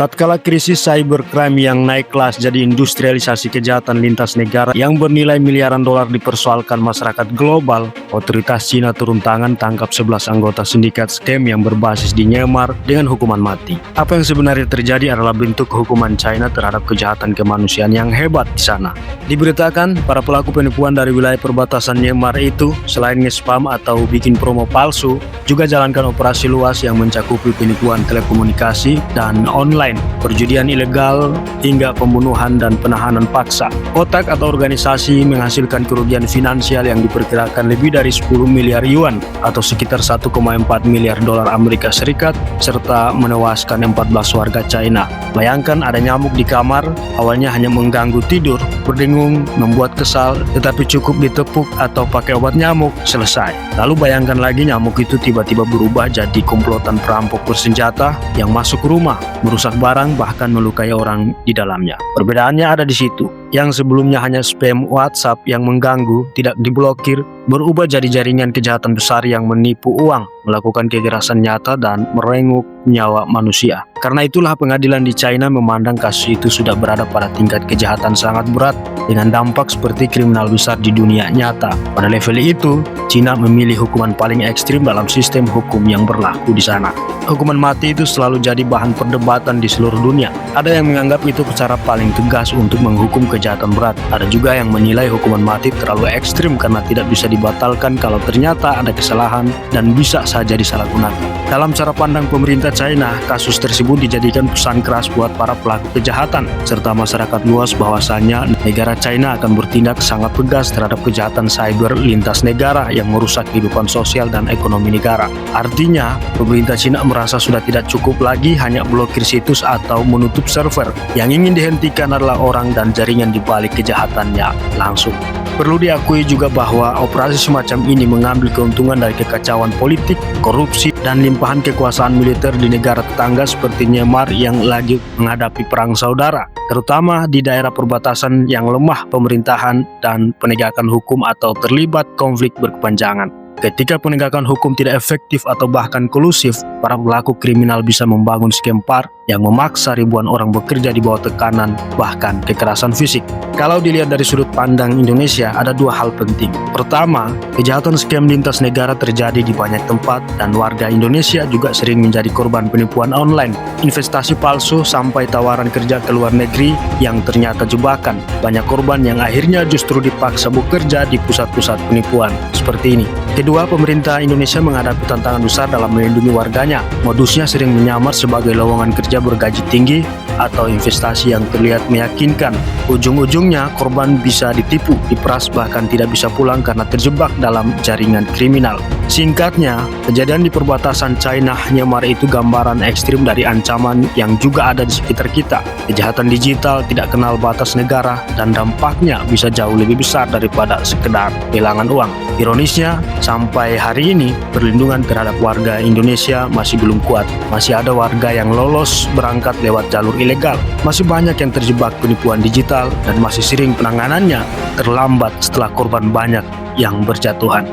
Tatkala krisis cybercrime yang naik kelas jadi industrialisasi kejahatan lintas negara yang bernilai miliaran dolar dipersoalkan masyarakat global, otoritas Cina turun tangan tangkap 11 anggota sindikat scam yang berbasis di Myanmar dengan hukuman mati. Apa yang sebenarnya terjadi adalah bentuk hukuman China terhadap kejahatan kemanusiaan yang hebat di sana. Diberitakan, para pelaku penipuan dari wilayah perbatasan Myanmar itu, selain nge-spam atau bikin promo palsu, juga jalankan operasi luas yang mencakupi penipuan telekomunikasi dan online, perjudian ilegal, hingga pembunuhan dan penahanan paksa. Otak atau organisasi menghasilkan kerugian finansial yang diperkirakan lebih dari 10 miliar yuan atau sekitar 1,4 miliar dolar Amerika Serikat, serta menewaskan 14 warga China. Bayangkan ada nyamuk di kamar, awalnya hanya mengganggu tidur, berdengung, membuat kesal, tetapi cukup ditepuk atau pakai obat nyamuk, selesai. Lalu bayangkan lagi nyamuk itu tiba-tiba berubah jadi komplotan perampok bersenjata yang masuk rumah, merusak barang, bahkan melukai orang di dalamnya. Perbedaannya ada di situ. Yang sebelumnya hanya spam WhatsApp yang mengganggu, tidak diblokir, berubah jadi jaringan kejahatan besar yang menipu uang, melakukan kekerasan nyata, dan merenggut nyawa manusia. Karena itulah pengadilan di China memandang kasus itu sudah berada pada tingkat kejahatan sangat berat dengan dampak seperti kriminal besar di dunia nyata. Pada level itu, China memilih hukuman paling ekstrim dalam sistem hukum yang berlaku di sana. Hukuman mati itu selalu jadi bahan perdebatan di seluruh dunia. Ada yang menganggap itu cara paling tegas untuk menghukum kejahatan berat. Ada juga yang menilai hukuman mati terlalu ekstrim karena tidak bisa dibatalkan kalau ternyata ada kesalahan dan bisa saja disalahgunakan. Dalam cara pandang pemerintah China, kasus tersebut dijadikan pesan keras buat para pelaku kejahatan serta masyarakat luas bahwasannya negara China akan bertindak sangat tegas terhadap kejahatan cyber lintas negara yang merusak kehidupan sosial dan ekonomi negara. Artinya, pemerintah China merasa sudah tidak cukup lagi hanya blokir situs atau menutup server. Yang ingin dihentikan adalah orang dan jaringan di balik kejahatannya langsung. Perlu diakui juga bahwa operasi semacam ini mengambil keuntungan dari kekacauan politik, korupsi, dan limpahan kekuasaan militer di negara tetangga seperti Myanmar yang lagi menghadapi perang saudara, terutama di daerah perbatasan yang lemah pemerintahan dan penegakan hukum atau terlibat konflik berkepanjangan. Ketika penegakan hukum tidak efektif atau bahkan kolusif, para pelaku kriminal bisa membangun skema yang memaksa ribuan orang bekerja di bawah tekanan, bahkan kekerasan fisik. Kalau dilihat dari sudut pandang Indonesia, ada dua hal penting. Pertama, kejahatan skam lintas negara terjadi di banyak tempat dan warga Indonesia juga sering menjadi korban penipuan online, investasi palsu, sampai tawaran kerja ke luar negeri yang ternyata jebakan. Banyak korban yang akhirnya justru dipaksa bekerja di pusat-pusat penipuan seperti ini. Kedua, pemerintah Indonesia menghadapi tantangan besar dalam melindungi warganya. Modusnya sering menyamar sebagai lowongan kerja bergaji tinggi atau investasi yang terlihat meyakinkan. Ujung-ujungnya korban bisa ditipu, diperas, bahkan tidak bisa pulang karena terjebak dalam jaringan kriminal. Singkatnya, kejadian di perbatasan China-Myanmar itu gambaran ekstrim dari ancaman yang juga ada di sekitar kita. Kejahatan digital tidak kenal batas negara dan dampaknya bisa jauh lebih besar daripada sekedar kehilangan uang. Ironisnya, sampai hari ini perlindungan terhadap warga Indonesia masih belum kuat. Masih ada warga yang lolos berangkat lewat jalur ilegal. Masih banyak yang terjebak penipuan digital dan masih sering penanganannya terlambat setelah korban banyak yang berjatuhan.